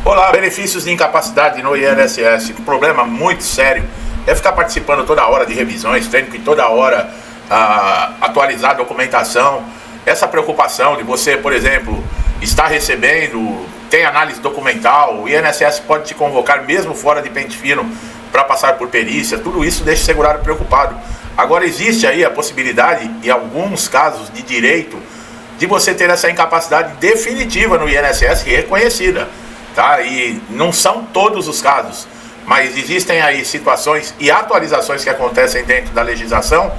Olá, benefícios de incapacidade no INSS, um problema muito sério é ficar participando toda hora de revisões, tendo que toda hora atualizar a documentação. Essa preocupação de você, por exemplo, estar recebendo, tem análise documental, o INSS pode te convocar mesmo fora de pente fino para passar por perícia, tudo isso deixa o segurado preocupado. Agora existe aí a possibilidade, em alguns casos de direito, de você ter essa incapacidade definitiva no INSS reconhecida. Tá? E não são todos os casos, mas existem aí situações e atualizações que acontecem dentro da legislação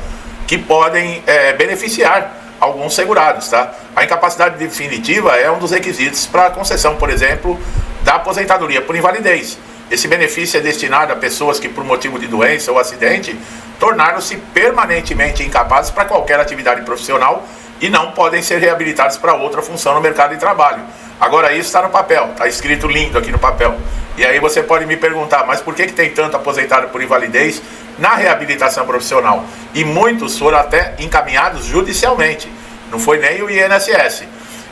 que podem beneficiar alguns segurados. Tá? A incapacidade definitiva é um dos requisitos para a concessão, por exemplo, da aposentadoria por invalidez. Esse benefício é destinado a pessoas que, por motivo de doença ou acidente, tornaram-se permanentemente incapazes para qualquer atividade profissional e não podem ser reabilitados para outra função no mercado de trabalho. Agora isso está no papel, está escrito lindo aqui no papel. E aí você pode me perguntar, mas por que tem tanto aposentado por invalidez na reabilitação profissional? E muitos foram até encaminhados judicialmente, não foi nem o INSS.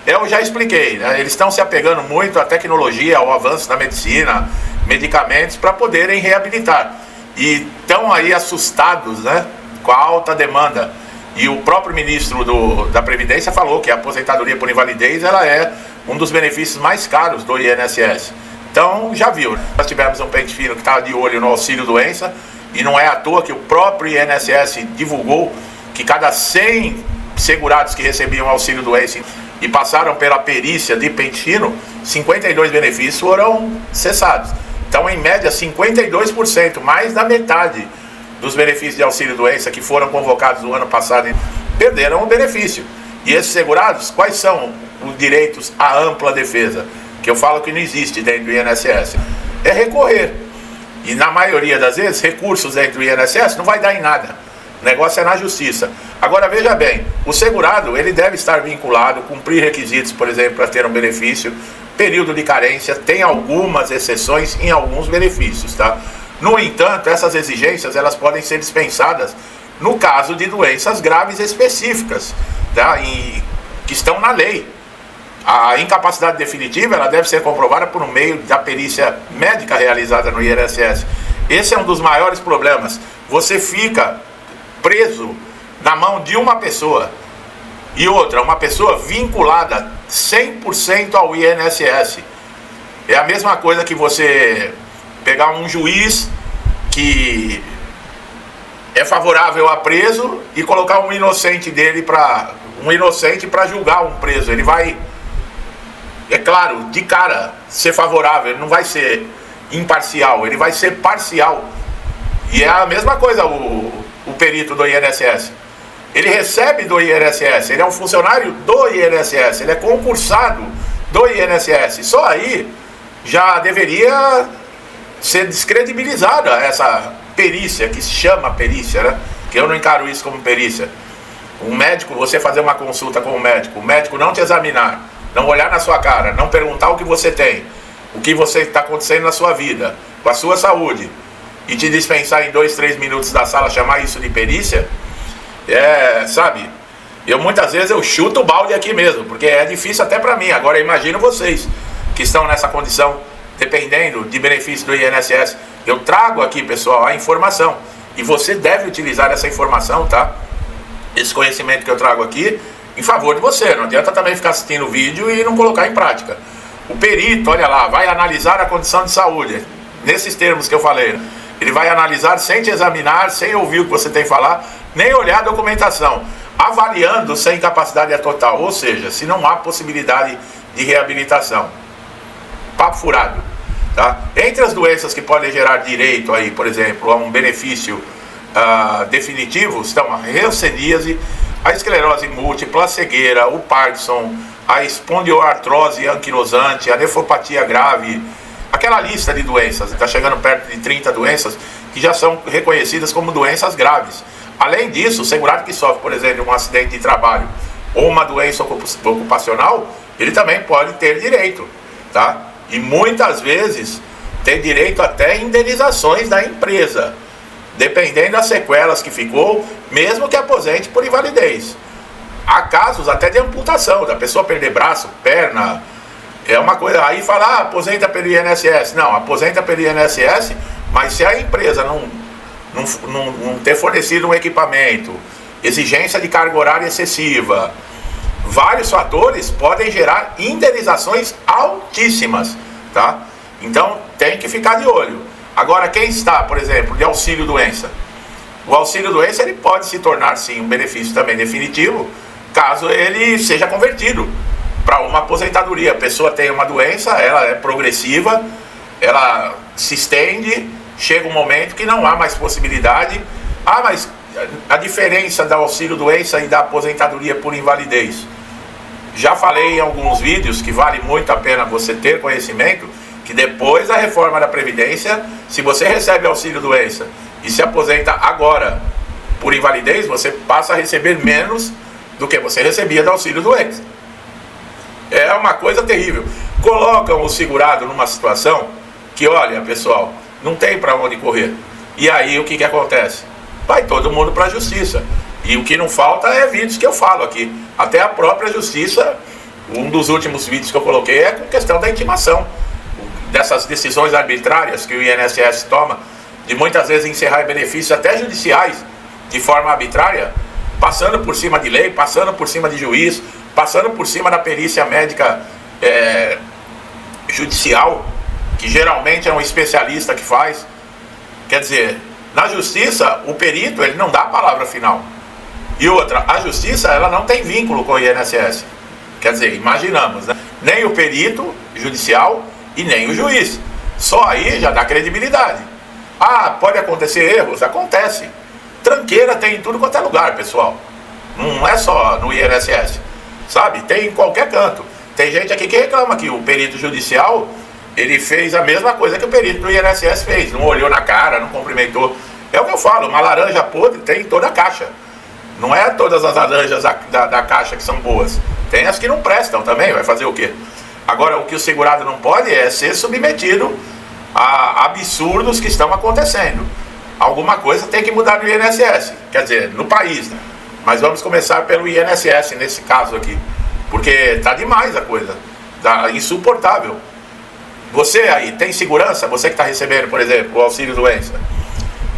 Eu já expliquei, né? Eles estão se apegando muito à tecnologia, ao avanço da medicina, medicamentos para poderem reabilitar. E estão aí assustados, né, com a alta demanda. E o próprio ministro da Previdência falou que a aposentadoria por invalidez ela é um dos benefícios mais caros do INSS. Então, já viu, nós tivemos um pente fino que estava de olho no auxílio-doença, e não é à toa que o próprio INSS divulgou que cada 100 segurados que recebiam auxílio-doença e passaram pela perícia de pente fino, 52 benefícios foram cessados. Então, em média, 52%, mais da metade dos benefícios de auxílio-doença que foram convocados no ano passado perderam o benefício. E esses segurados, quais são os direitos à ampla defesa? Que eu falo que não existe dentro do INSS. É recorrer. E na maioria das vezes, recursos dentro do INSS não vai dar em nada. O negócio é na justiça. Agora veja bem, o segurado ele deve estar vinculado, cumprir requisitos, por exemplo, para ter um benefício. Período de carência, tem algumas exceções em alguns benefícios, tá? No entanto, essas exigências elas podem ser dispensadas no caso de doenças graves específicas, tá? Que estão na lei. A incapacidade definitiva ela deve ser comprovada por meio da perícia médica realizada no INSS. Esse é um dos maiores problemas. Você fica preso na mão de uma pessoa e outra, uma pessoa vinculada 100% ao INSS. É a mesma coisa que você pegar um juiz que é favorável a preso e colocar um inocente para julgar um preso. Ele vai, é claro, de cara ser favorável, ele não vai ser imparcial, ele vai ser parcial. E é a mesma coisa o perito do INSS. Ele recebe do INSS, ele é um funcionário do INSS, ele é concursado do INSS. Só aí já deveria ser descredibilizada essa perícia, que se chama perícia, né? Que eu não encaro isso como perícia. Um médico, você fazer uma consulta com o médico não te examinar, não olhar na sua cara, não perguntar o que você tem, o que você está acontecendo na sua vida, com a sua saúde, e te dispensar em 2, 3 minutos da sala, chamar isso de perícia, sabe? Muitas vezes eu chuto o balde aqui mesmo, porque é difícil até para mim. Agora imagino vocês que estão nessa condição, dependendo de benefício do INSS. Eu trago aqui, pessoal, a informação, e você deve utilizar essa informação, tá? Esse conhecimento que eu trago aqui em favor de você. Não adianta também ficar assistindo o vídeo e não colocar em prática. O perito, olha lá, vai analisar a condição de saúde, nesses termos que eu falei. Ele vai analisar sem te examinar, sem ouvir o que você tem que falar, nem olhar a documentação, avaliando se a incapacidade é total, ou seja, se não há possibilidade de reabilitação. Papo furado, tá? Entre as doenças que podem gerar direito aí, por exemplo, a um benefício definitivo, estão a hanseníase, a esclerose múltipla, a cegueira, o Parkinson, a espondioartrose anquilosante, a nefropatia grave, aquela lista de doenças, está chegando perto de 30 doenças que já são reconhecidas como doenças graves. Além disso, o segurado que sofre, por exemplo, um acidente de trabalho ou uma doença ocupacional, ele também pode ter direito, tá? E muitas vezes tem direito até indenizações da empresa, dependendo das sequelas que ficou, mesmo que aposente por invalidez. Há casos até de amputação, da pessoa perder braço, perna, É uma coisa, aí fala, aposenta pelo INSS. Não, aposenta pelo INSS, mas se a empresa não ter fornecido um equipamento, exigência de carga horária excessiva, vários fatores podem gerar indenizações altíssimas, tá? Então tem que ficar de olho. Agora, quem está, por exemplo, de auxílio-doença, o auxílio-doença ele pode se tornar sim um benefício também definitivo, caso ele seja convertido para uma aposentadoria. A pessoa tem uma doença, ela é progressiva, ela se estende, chega um momento que não há mais possibilidade. Ah, mas a diferença do auxílio-doença e da aposentadoria por invalidez. Já falei em alguns vídeos que vale muito a pena você ter conhecimento, que depois da reforma da Previdência, se você recebe auxílio-doença e se aposenta agora por invalidez, você passa a receber menos do que você recebia do auxílio-doença. É uma coisa terrível. Colocam o segurado numa situação que, olha, pessoal, não tem para onde correr. E aí o que acontece? Vai todo mundo para a justiça. E o que não falta é vídeos que eu falo aqui. Até a própria justiça, um dos últimos vídeos que eu coloquei é com questão da intimação. Dessas decisões arbitrárias que o INSS toma, de muitas vezes encerrar benefícios até judiciais, de forma arbitrária, passando por cima de lei, passando por cima de juiz, passando por cima da perícia médica judicial, que geralmente é um especialista que faz. Quer dizer, na justiça, o perito ele não dá a palavra final. E outra, a justiça ela não tem vínculo com o INSS. Quer dizer, imaginamos, né? Nem o perito judicial e nem o juiz. Só aí já dá credibilidade. Ah, pode acontecer erros? Acontece. Tranqueira tem em tudo quanto é lugar, pessoal. Não é só no INSS, sabe? Tem em qualquer canto. Tem gente aqui que reclama que o perito judicial ele fez a mesma coisa que o perito do INSS fez. Não olhou na cara, não cumprimentou. É o que eu falo, uma laranja podre tem em toda a caixa. Não é todas as laranjas da caixa que são boas. Tem as que não prestam também, vai fazer o quê? Agora, o que o segurado não pode é ser submetido a absurdos que estão acontecendo. Alguma coisa tem que mudar no INSS, quer dizer, no país, né? Mas vamos começar pelo INSS nesse caso aqui, porque tá demais a coisa, tá insuportável. Você aí tem segurança? Você que está recebendo, por exemplo, o auxílio-doença,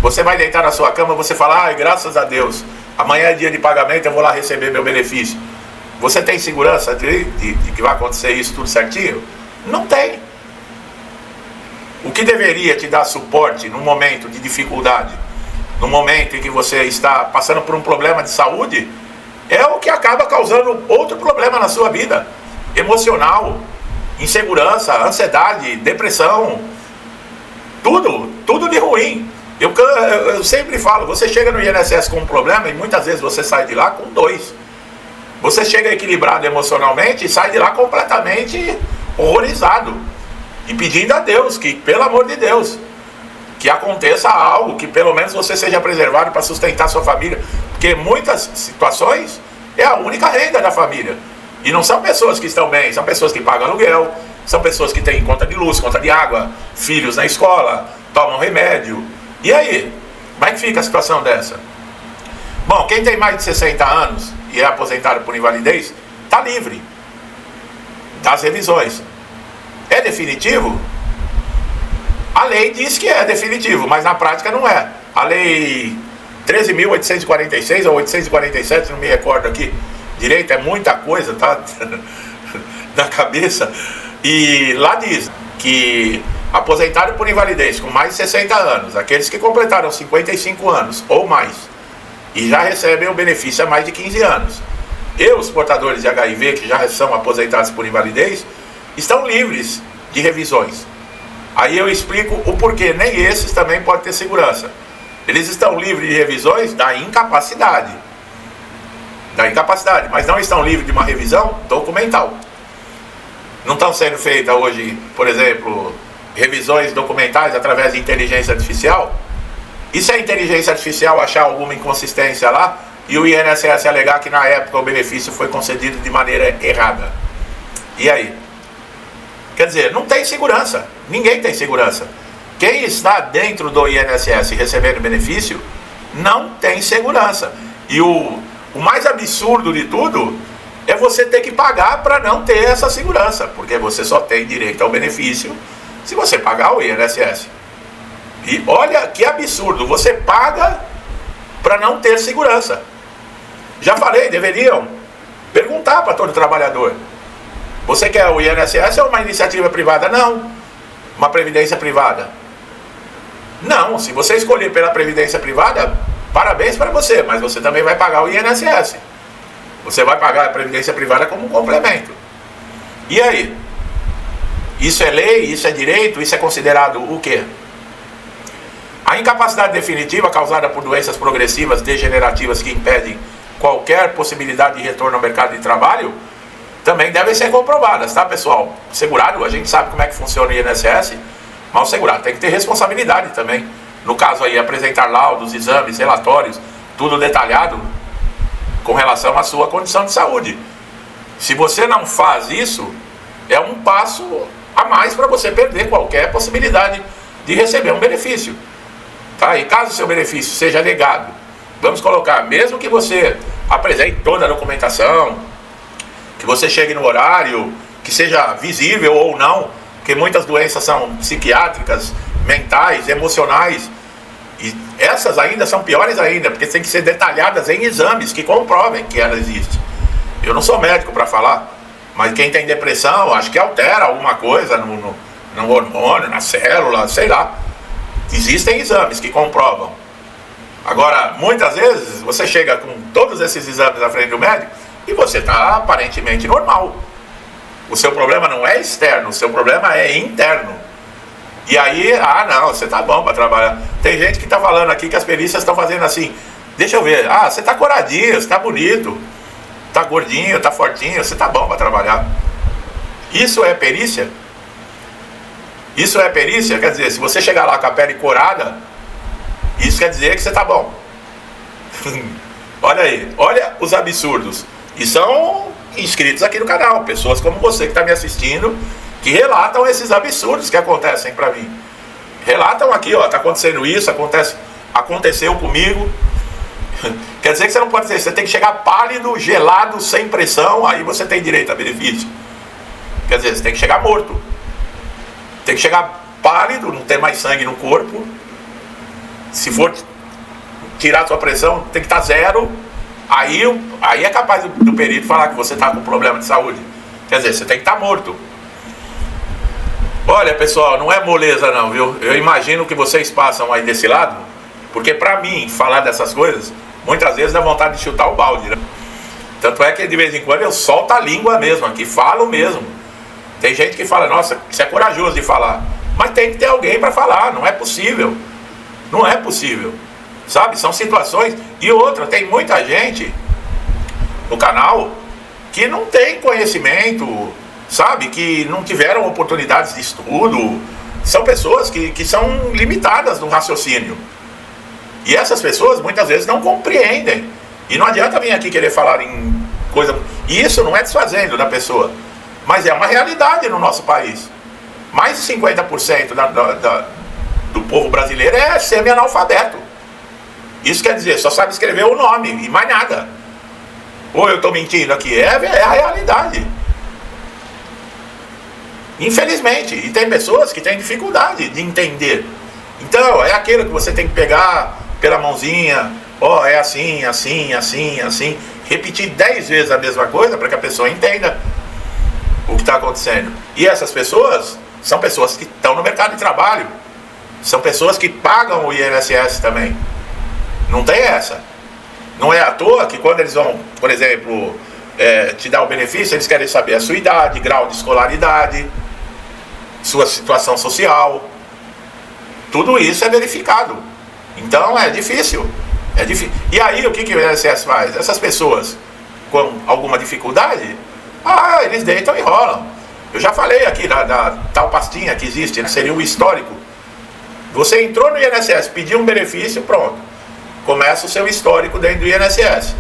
você vai deitar na sua cama, você fala, ai, graças a Deus, amanhã é dia de pagamento, eu vou lá receber meu benefício. Você tem segurança de que vai acontecer isso tudo certinho? Não tem. O que deveria te dar suporte num momento de dificuldade, no momento em que você está passando por um problema de saúde, é o que acaba causando outro problema na sua vida, emocional, insegurança, ansiedade, depressão, tudo de ruim. Eu sempre falo, você chega no INSS com um problema e muitas vezes você sai de lá com 2. Você chega equilibrado emocionalmente e sai de lá completamente horrorizado. E pedindo a Deus que, pelo amor de Deus, que aconteça algo, que pelo menos você seja preservado para sustentar sua família. Porque muitas situações é a única renda da família. E não são pessoas que estão bem, são pessoas que pagam aluguel, são pessoas que têm conta de luz, conta de água, filhos na escola, tomam remédio. E aí? Como é que fica a situação dessa? Bom, quem tem mais de 60 anos e é aposentado por invalidez, está livre das revisões. É definitivo? A lei diz que é definitivo, mas na prática não é. A lei 13.846 ou 847, não me recordo aqui direito, é muita coisa, tá? Na cabeça. E lá diz que aposentado por invalidez com mais de 60 anos, aqueles que completaram 55 anos ou mais, e já recebem o benefício há mais de 15 anos. E os portadores de HIV, que já são aposentados por invalidez, estão livres de revisões. Aí eu explico o porquê, nem esses também podem ter segurança. Eles estão livres de revisões da incapacidade. Mas não estão livres de uma revisão documental. Não estão sendo feitas hoje, por exemplo, revisões documentais através de inteligência artificial? E se a inteligência artificial achar alguma inconsistência lá e o INSS alegar que na época o benefício foi concedido de maneira errada? E aí? Quer dizer, não tem segurança. Ninguém tem segurança. Quem está dentro do INSS recebendo benefício não tem segurança. E o mais absurdo de tudo é você ter que pagar para não ter essa segurança, porque você só tem direito ao benefício se você pagar o INSS. E olha que absurdo, você paga para não ter segurança. Já falei, deveriam perguntar para todo trabalhador: você quer o INSS ou uma iniciativa privada? Não. Uma previdência privada? Não. Se você escolher pela previdência privada, parabéns para você, mas você também vai pagar o INSS. Você vai pagar a previdência privada como um complemento. E aí? Isso é lei? Isso é direito? Isso é considerado o quê? A incapacidade definitiva causada por doenças progressivas degenerativas que impedem qualquer possibilidade de retorno ao mercado de trabalho também devem ser comprovadas, tá, pessoal? O segurado, a gente sabe como é que funciona o INSS, mas o segurado tem que ter responsabilidade também. No caso aí, apresentar laudos, exames, relatórios, tudo detalhado com relação à sua condição de saúde. Se você não faz isso, é um passo a mais para você perder qualquer possibilidade de receber um benefício. Tá? E caso o seu benefício seja negado, vamos colocar, mesmo que você apresente toda a documentação, que você chegue no horário, que seja visível ou não, porque muitas doenças são psiquiátricas, mentais, emocionais, e essas ainda são piores ainda, porque tem que ser detalhadas em exames que comprovem que ela existe. Eu não sou médico para falar, mas quem tem depressão, acho que altera alguma coisa no hormônio, na célula, sei lá. Existem exames que comprovam. Agora, muitas vezes, você chega com todos esses exames na frente do médico e você está aparentemente normal. O seu problema não é externo, o seu problema é interno. E aí, não, você tá bom para trabalhar. Tem gente que tá falando aqui que as perícias estão fazendo assim: deixa eu ver, você tá coradinho, você tá bonito, tá gordinho, tá fortinho, você tá bom para trabalhar. Isso é perícia? Isso é perícia? Quer dizer, se você chegar lá com a pele corada, isso quer dizer que você tá bom. Olha aí, olha os absurdos. E são inscritos aqui no canal, pessoas como você que está me assistindo, que relatam esses absurdos que acontecem para mim. Relatam aqui, ó, tá acontecendo isso, aconteceu comigo. Quer dizer que você não pode dizer, você tem que chegar pálido, gelado, sem pressão, aí você tem direito a benefício. Quer dizer, você tem que chegar morto. Tem que chegar pálido, não ter mais sangue no corpo. Se for tirar sua pressão, tem que estar zero. Aí é capaz do perito falar que você está com problema de saúde. Quer dizer, você tem que estar morto. Olha, pessoal, não é moleza não, viu? Eu imagino que vocês passam aí desse lado, porque pra mim, falar dessas coisas, muitas vezes dá vontade de chutar o balde, né? Tanto é que de vez em quando eu solto a língua mesmo aqui, falo mesmo. Tem gente que fala, nossa, você é corajoso de falar. Mas tem que ter alguém para falar, não é possível. Não é possível. Sabe, são situações. E outra, tem muita gente no canal que não tem conhecimento, sabe, que não tiveram oportunidades de estudo. São pessoas que são limitadas no raciocínio. E essas pessoas muitas vezes não compreendem. E não adianta vir aqui querer falar em coisa... E isso não é desfazendo da pessoa, mas é uma realidade no nosso país. Mais de 50% do povo brasileiro é semi-analfabeto. Isso quer dizer, só sabe escrever o nome e mais nada. Ou eu estou mentindo aqui? É a realidade. Infelizmente. E tem pessoas que têm dificuldade de entender. Então, é aquilo que você tem que pegar pela mãozinha. É assim, assim, assim, assim. Repetir 10 vezes a mesma coisa para que a pessoa entenda o que está acontecendo. E essas pessoas são pessoas que estão no mercado de trabalho. São pessoas que pagam o INSS também. Não tem essa. Não é à toa que quando eles vão, por exemplo, te dar o benefício, eles querem saber a sua idade, grau de escolaridade, sua situação social. Tudo isso é verificado. Então é difícil. É difícil. E aí o que o INSS faz? Essas pessoas com alguma dificuldade, eles deitam e rolam. Eu já falei aqui da tal pastinha que existe, seria o histórico. Você entrou no INSS, pediu um benefício, pronto. Começa o seu histórico dentro do INSS.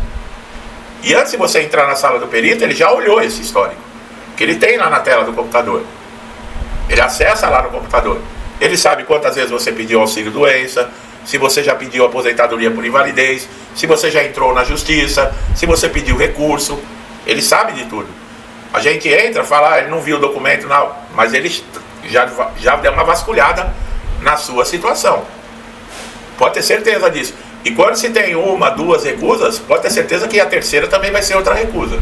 E antes de você entrar na sala do perito, ele já olhou esse histórico, que ele tem lá na tela do computador. Ele acessa lá no computador. Ele sabe quantas vezes você pediu auxílio-doença, se você já pediu aposentadoria por invalidez, se você já entrou na justiça, se você pediu recurso. Ele sabe de tudo. A gente entra, fala, ele não viu o documento, não, mas ele já deu uma vasculhada na sua situação. Pode ter certeza disso. E quando se tem uma, duas recusas, pode ter certeza que a terceira também vai ser outra recusa.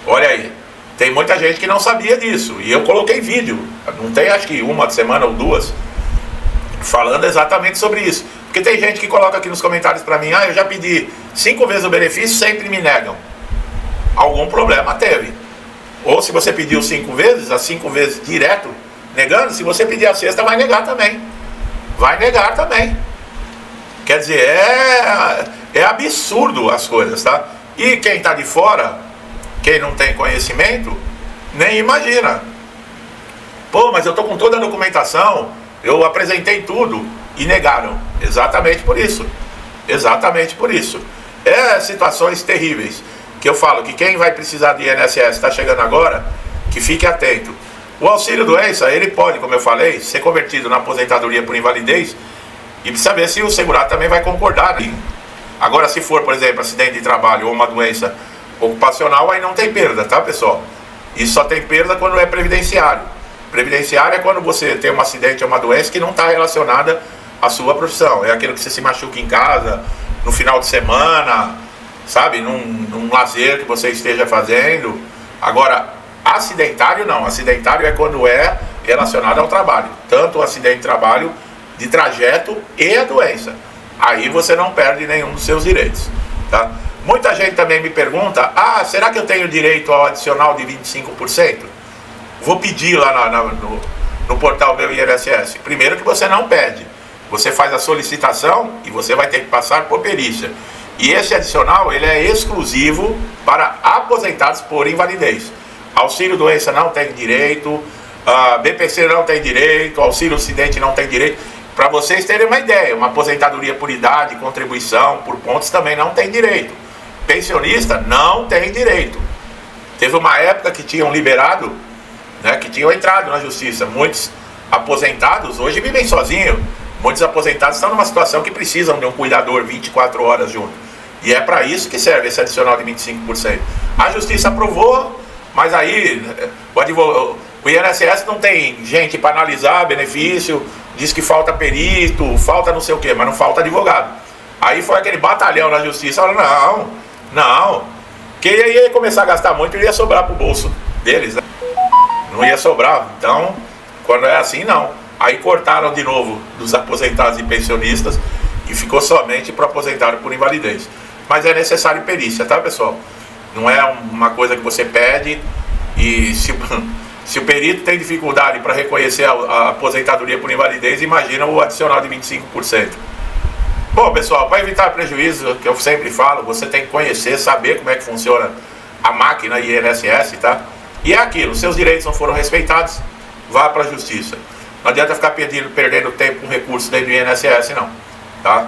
Olha aí, tem muita gente que não sabia disso. E eu coloquei vídeo, não tem acho que uma semana ou duas, falando exatamente sobre isso. Porque tem gente que coloca aqui nos comentários para mim, eu já pedi 5 vezes o benefício, sempre me negam. Algum problema teve. Ou se você pediu 5 vezes, as 5 vezes direto, negando, se você pedir a sexta, vai negar também. Vai negar também. Quer dizer, é absurdo as coisas, tá? E quem está de fora, quem não tem conhecimento, nem imagina. Pô, mas eu tô com toda a documentação, eu apresentei tudo e negaram. Exatamente por isso. Exatamente por isso. É situações terríveis. Que eu falo que quem vai precisar de INSS está chegando agora, que fique atento. O auxílio doença, ele pode, como eu falei, ser convertido na aposentadoria por invalidez e precisa ver se o segurado também vai concordar. Agora, se for, por exemplo, acidente de trabalho ou uma doença ocupacional, aí não tem perda, tá, pessoal? Isso só tem perda quando é previdenciário. Previdenciário é quando você tem um acidente ou uma doença que não está relacionada à sua profissão. É aquilo que você se machuca em casa, no final de semana, sabe? Num lazer que você esteja fazendo. Agora, acidentário não. Acidentário é quando é relacionado ao trabalho. Tanto o acidente de trabalho, de trajeto e a doença. Aí você não perde nenhum dos seus direitos, tá? Muita gente também me pergunta, será que eu tenho direito ao adicional de 25%? Vou pedir lá no portal Meu INSS. Primeiro que você não pede. Você faz a solicitação e você vai ter que passar por perícia. E esse adicional, ele é exclusivo para aposentados por invalidez. Auxílio doença não tem direito, BPC não tem direito, auxílio acidente não tem direito. Para vocês terem uma ideia, uma aposentadoria por idade, contribuição, por pontos também não tem direito. Pensionista não tem direito. Teve uma época que tinham liberado, né, que tinham entrado na justiça. Muitos aposentados hoje vivem sozinhos. Muitos aposentados estão numa situação que precisam de um cuidador 24 horas junto. E é para isso que serve esse adicional de 25%. A justiça aprovou, mas aí o INSS não tem gente para analisar benefício, diz que falta perito, falta não sei o que, mas não falta advogado. Aí foi aquele batalhão na justiça, falou, não, que ia começar a gastar muito e ia sobrar para o bolso deles, né? Não ia sobrar. Então, quando é assim, não. Aí cortaram de novo dos aposentados e pensionistas e ficou somente para aposentado por invalidez. Mas é necessário perícia, tá, pessoal? Não é uma coisa que você pede e se o perito tem dificuldade para reconhecer a aposentadoria por invalidez, imagina o adicional de 25%. Bom, pessoal, para evitar prejuízo, que eu sempre falo, você tem que conhecer, saber como é que funciona a máquina INSS, tá? E é aquilo, seus direitos não foram respeitados, vá para a justiça. Não adianta ficar perdendo tempo com recurso dentro do INSS, não, tá?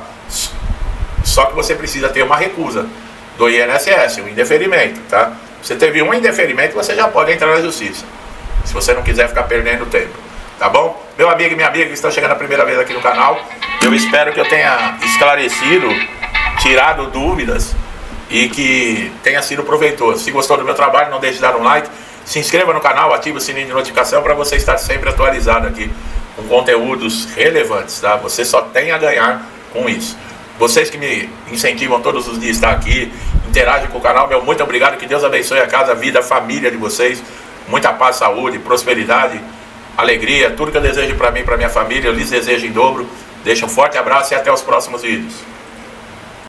Só que você precisa ter uma recusa do INSS, um indeferimento, tá? Você teve um indeferimento, você já pode entrar na justiça, se você não quiser ficar perdendo tempo, tá bom? Meu amigo e minha amiga que estão chegando a primeira vez aqui no canal, eu espero que eu tenha esclarecido, tirado dúvidas e que tenha sido proveitoso. Se gostou do meu trabalho, não deixe de dar um like, se inscreva no canal, ative o sininho de notificação para você estar sempre atualizado aqui com conteúdos relevantes, tá? Você só tem a ganhar com isso. Vocês que me incentivam todos os dias a estar aqui, interagem com o canal, meu muito obrigado, que Deus abençoe a casa, a vida, a família de vocês, muita paz, saúde, prosperidade, alegria, tudo que eu desejo para mim e para minha família, eu lhes desejo em dobro. Deixo um forte abraço e até os próximos vídeos.